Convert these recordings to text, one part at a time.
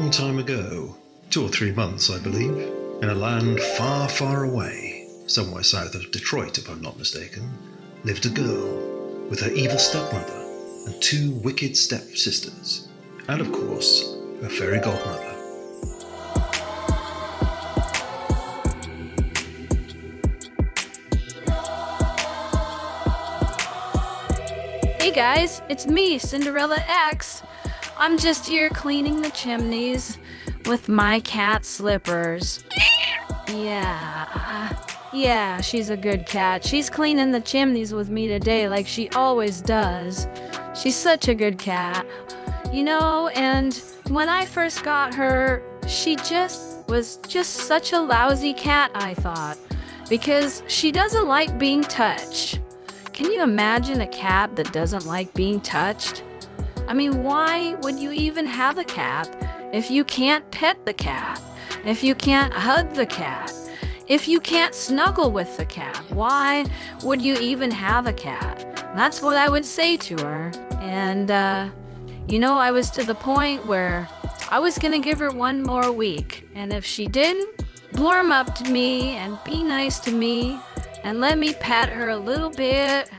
long time ago, 2 or 3 months, I believe, in a land far, far away, somewhere south of Detroit, if I'm not mistaken, lived a girl with her evil stepmother and 2 wicked stepsisters, and of course, her fairy godmother. Hey guys, it's me, Cinderella X. I'm just here cleaning the chimneys with my cat Slippers. Yeah, she's a good cat. She's cleaning the chimneys with me today like she always does. She's such a good cat. You know, and when I first got her, she was just such a lousy cat, I thought, because she doesn't like being touched. Can you imagine a cat that doesn't like being touched? I mean, why would you even have a cat if you can't pet the cat? If you can't hug the cat? If you can't snuggle with the cat? Why would you even have a cat? That's what I would say to her. And, I was to the point where I was gonna give her 1 more week. And if she didn't blurm up to me and be nice to me, and let me pet her a little bit,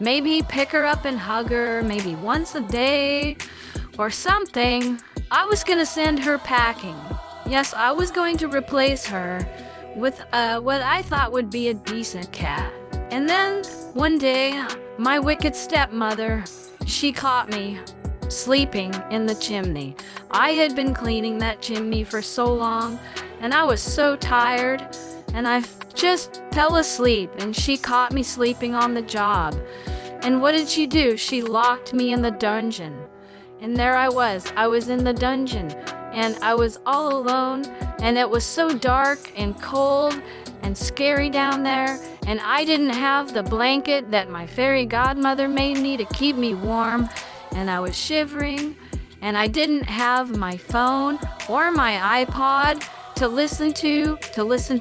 maybe pick her up and hug her, maybe once a day or something, I was going to send her packing. Yes, I was going to replace her with what I thought would be a decent cat. And then one day, my wicked stepmother, she caught me sleeping in the chimney. I had been cleaning that chimney for so long, and I was so tired, and I just fell asleep, and she caught me sleeping on the job. And what did she do? She locked me in the dungeon. And there I was in the dungeon, and I was all alone, and it was so dark and cold and scary down there, and I didn't have the blanket that my fairy godmother made me to keep me warm, and I was shivering, and I didn't have my phone or my iPod to listen to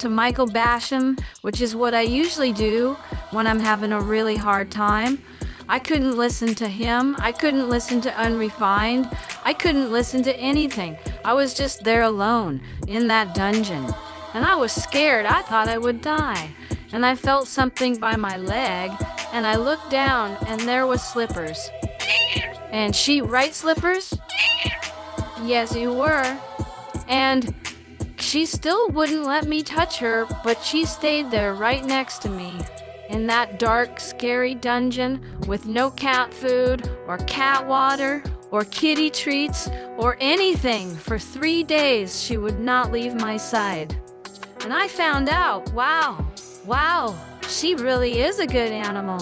Michael Basham, which is what I usually do when I'm having a really hard time. I couldn't listen to him. I couldn't listen to Unrefined. I couldn't listen to anything. I was just there alone in that dungeon. And I was scared. I thought I would die. And I felt something by my leg, and I looked down, and there was Slippers. And she, right, Slippers? Yes, you were. And she still wouldn't let me touch her, but she stayed there right next to me in that dark, scary dungeon with no cat food or cat water or kitty treats or anything. For 3 days, she would not leave my side. And I found out, wow, she really is a good animal.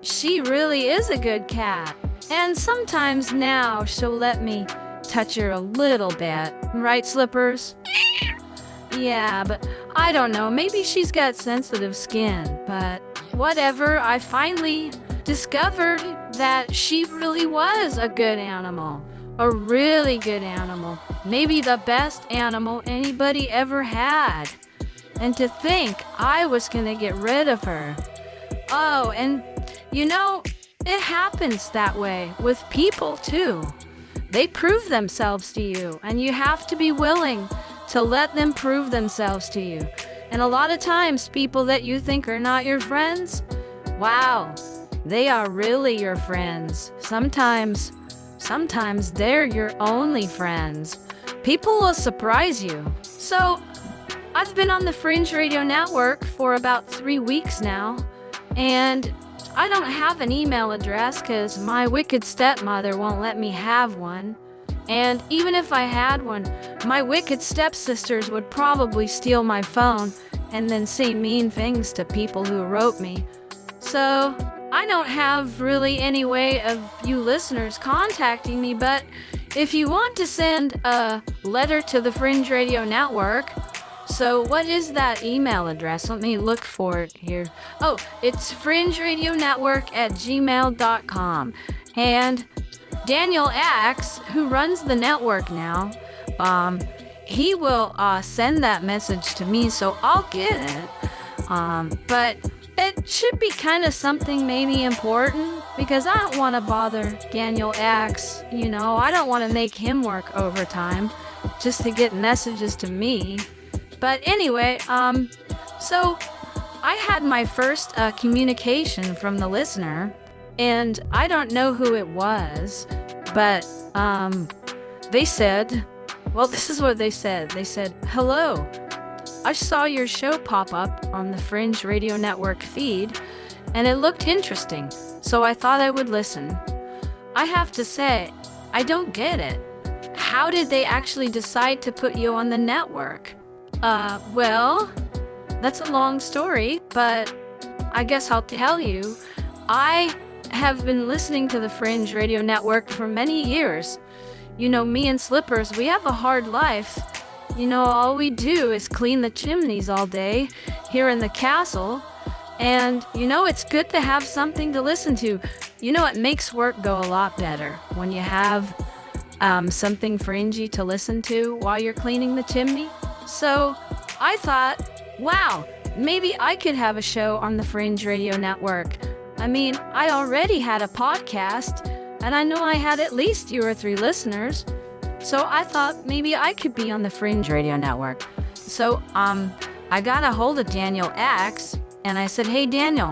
She really is a good cat. And sometimes now she'll let me touch her a little bit. Right, Slippers? Yeah, but I don't know. Maybe she's got sensitive skin, but whatever. I finally discovered that she really was a good animal. A really good animal. Maybe the best animal anybody ever had. And to think I was gonna get rid of her. Oh, and it happens that way with people too. They prove themselves to you, and you have to be willing to let them prove themselves to you. And a lot of times, people that you think are not your friends, wow, they are really your friends. Sometimes they're your only friends. People will surprise you. So, I've been on the Fringe Radio Network for about 3 weeks now, and I don't have an email address because my wicked stepmother won't let me have one. And even if I had one, my wicked stepsisters would probably steal my phone and then say mean things to people who wrote me. So I don't have really any way of you listeners contacting me, but if you want to send a letter to the Fringe Radio Network, so what is that email address? Let me look for it here. Oh, it's fringeradionetwork@gmail.com. And Daniel X, who runs the network now, he will send that message to me, so I'll get it. But it should be kind of something maybe important, because I don't want to bother Daniel X, I don't want to make him work overtime. just to get messages to me. But anyway, so I had my first communication from the listener, and I don't know who it was, but they said, well, this is what they said. They said, "Hello, I saw your show pop up on the Fringe Radio Network feed, and it looked interesting, so I thought I would listen. I have to say, I don't get it. How did they actually decide to put you on the network?" Well, that's a long story, but I guess I'll tell you. I have been listening to the Fringe Radio Network for many years. You know, me and Slippers, we have a hard life. You know, all we do is clean the chimneys all day here in the castle. And, you know, it's good to have something to listen to. You know, it makes work go a lot better when you have something fringy to listen to while you're cleaning the chimney. So I thought, wow, maybe I could have a show on the Fringe Radio Network. I mean, I already had a podcast, and I know I had at least 2 or 3 listeners. So I thought maybe I could be on the Fringe Radio Network. So I got a hold of Daniel X, and I said, "Hey, Daniel,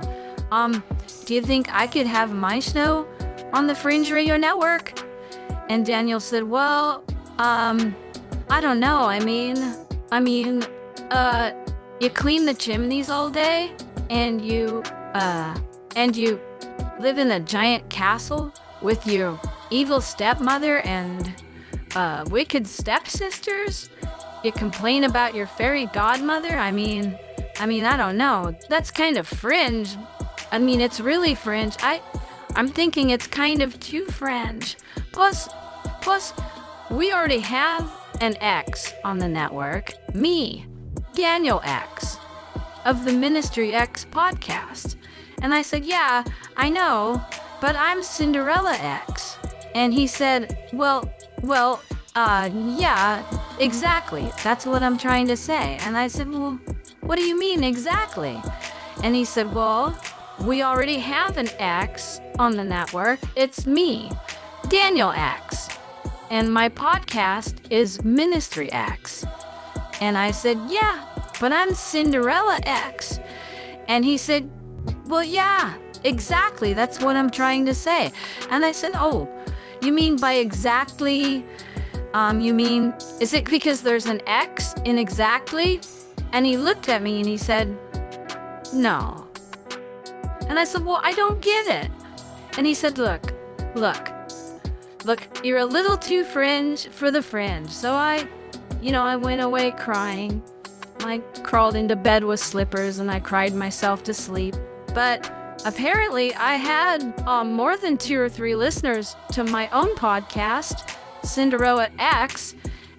do you think I could have my show on the Fringe Radio Network?" And Daniel said, "Well, I don't know. I mean, you clean the chimneys all day, and you live in a giant castle with your evil stepmother and wicked stepsisters. You complain about your fairy godmother. I mean, I don't know. That's kind of fringe. I mean, it's really fringe. I'm thinking it's kind of too fringe. Plus, we already have an X on the network. Me, Daniel X, of the Ministry X podcast." And I said, "Yeah, I know, but I'm Cinderella X." And he said, well, yeah, exactly. That's what I'm trying to say. And I said, "Well, what do you mean exactly?" And he said, "Well, we already have an X on the network. It's me, Daniel X. And my podcast is Ministry X." And I said, "Yeah, but I'm Cinderella X." And he said, "Well, yeah, exactly. That's what I'm trying to say." And I said, "Oh, you mean by exactly, you mean, is it because there's an X in exactly?" And he looked at me and he said, "No." And I said, "Well, I don't get it." And he said, look, you're a little too fringe for the fringe." So I went away crying. I crawled into bed with Slippers and I cried myself to sleep. But apparently I had more than 2 or 3 listeners to my own podcast, Cinderella X,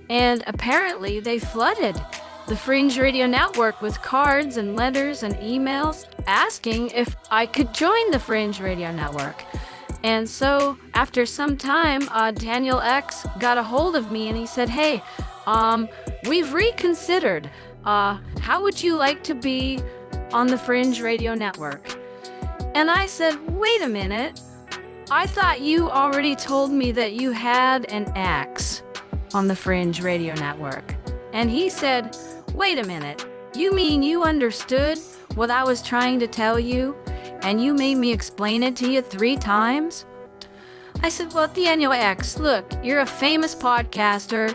and apparently they flooded the Fringe Radio Network with cards and letters and emails asking if I could join the Fringe Radio Network. And so after some time, Daniel X got a hold of me and he said, "Hey, we've reconsidered. How would you like to be on the Fringe Radio Network?" And I said, "Wait a minute. I thought you already told me that you had an X on the Fringe Radio Network." And he said, "Wait a minute. You mean you understood what I was trying to tell you, and you made me explain it to you 3 times?" I said, "Well, Daniel X, look, you're a famous podcaster,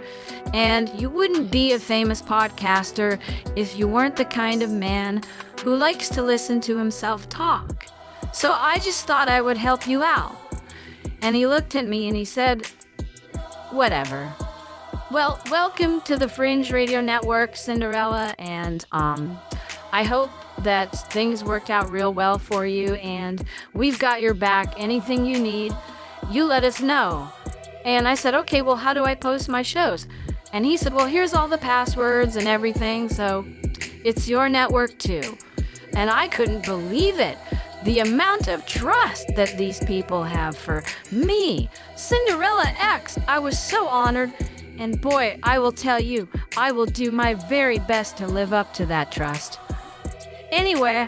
and you wouldn't be a famous podcaster if you weren't the kind of man who likes to listen to himself talk. So I just thought I would help you out." And he looked at me and he said, "Whatever. Well, welcome to the Fringe Radio Network, Cinderella, and I hope that things worked out real well for you, and we've got your back. Anything you need, you let us know." And I said, "Okay, well, how do I post my shows?" And he said, "Well, here's all the passwords and everything, so it's your network too." And I couldn't believe it. The amount of trust that these people have for me, Cinderella X. I was so honored. And boy, I will tell you, I will do my very best to live up to that trust. Anyway,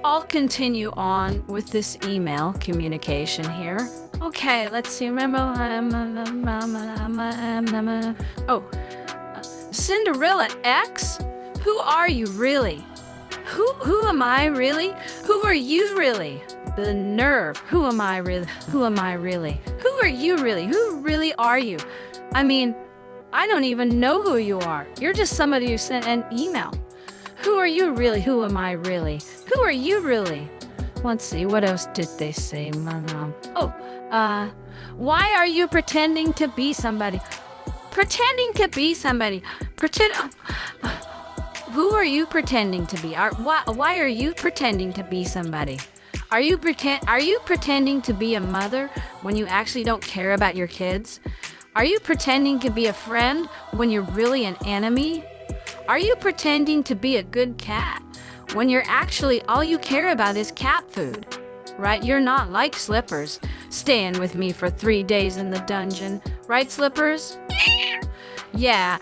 I'll continue on with this email communication here. Okay, let's see. Remember, Cinderella X? Who are you really? Who am I really? Who are you really? The nerve. Who am I really? Who am I really? Who are you really? Who really are you? I mean, I don't even know who you are. You're just somebody who sent an email. Who are you really? Who am I really? Who are you really? Let's see, what else did they say? Why are you pretending to be somebody? Pretending to be somebody. Who are you pretending to be? Why are you pretending to be somebody? Are you pretending to be a mother when you actually don't care about your kids? Are you pretending to be a friend when you're really an enemy? Are you pretending to be a good cat when you're actually all you care about is cat food? Right? You're not like Slippers, staying with me for 3 days in the dungeon. Right, Slippers? Yeah.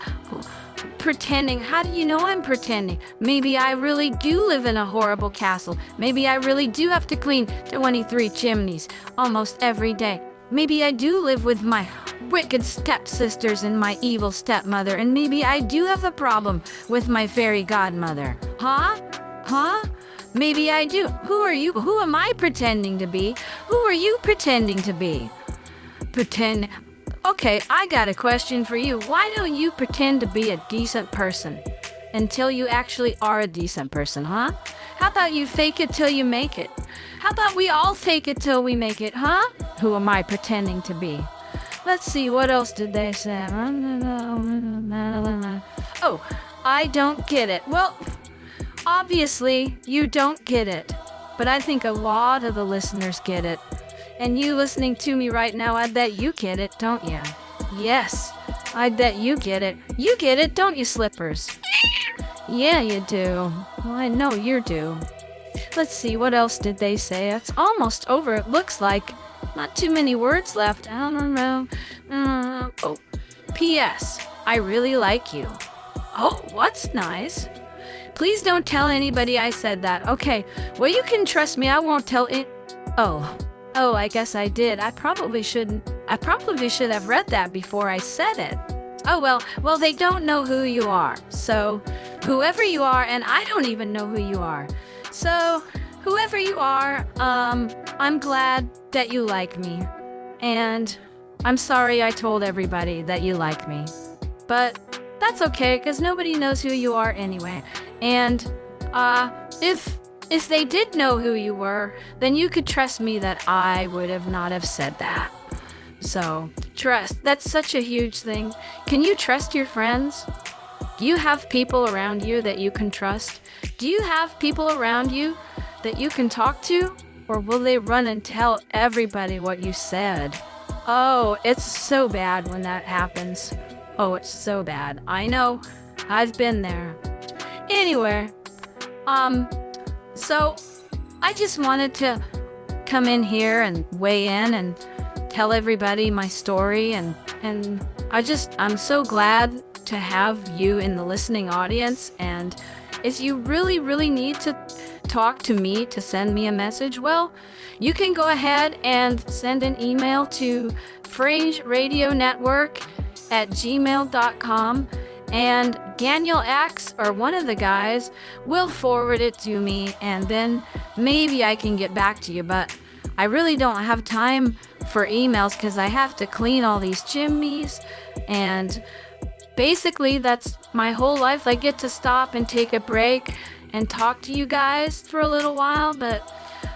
Pretending. How do you know I'm pretending? Maybe I really do live in a horrible castle. Maybe I really do have to clean 23 chimneys almost every day. Maybe I do live with my wicked stepsisters and my evil stepmother, and maybe I do have a problem with my fairy godmother. Huh? Maybe I do. Who are you? Who am I pretending to be? Who are you pretending to be? Pretend. Okay, I got a question for you. Why don't you pretend to be a decent person until you actually are a decent person, huh? How about you fake it till you make it? How about we all fake it till we make it, huh? Who am I pretending to be? Let's see, what else did they say? Oh, I don't get it. Well, obviously, you don't get it. But I think a lot of the listeners get it. And you listening to me right now, I bet you get it, don't you? Yes, I bet you get it. You get it, don't you, Slippers? Yeah, you do. Well, I know you do. Let's see, what else did they say? It's almost over, it looks like. Not too many words left. I don't know. Oh, P.S. I really like you. Oh, what's nice? Please don't tell anybody I said that. Okay, well, you can trust me. I won't tell it. Oh, I guess I did. I probably should have read that before I said it. Oh, well, they don't know who you are. So, whoever you are, and I don't even know who you are. So, whoever you are, I'm glad that you like me. And I'm sorry I told everybody that you like me. But that's okay, because nobody knows who you are anyway. And, if they did know who you were, then you could trust me that I would have not have said that. So, trust, that's such a huge thing. Can you trust your friends? Do you have people around you that you can trust? Do you have people around you that you can talk to? Or will they run and tell everybody what you said? Oh, it's so bad when that happens. Oh, it's so bad. I know. I've been there. Anyway, so I just wanted to come in here and weigh in and tell everybody my story, and I'm so glad to have you in the listening audience. And if you really, really need to talk to me, to send me a message, well, you can go ahead and send an email to fringeradionetwork@gmail.com, and Daniel X or one of the guys will forward it to me, and then maybe I can get back to you. But I really don't have time for emails because I have to clean all these chimneys, and basically that's my whole life. I get to stop and take a break and talk to you guys for a little while, but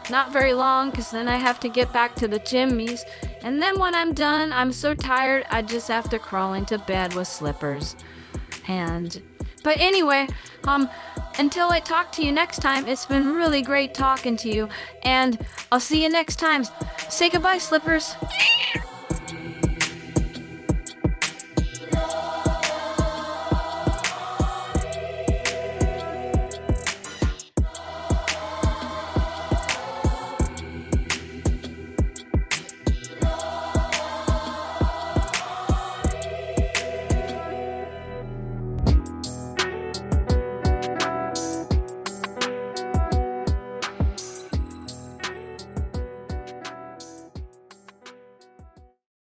not very long, because then I have to get back to the chimneys. And then when I'm done, I'm so tired, I just have to crawl into bed with Slippers. But anyway, until I talk to you next time, it's been really great talking to you, and I'll see you next time. Say goodbye, Slippers.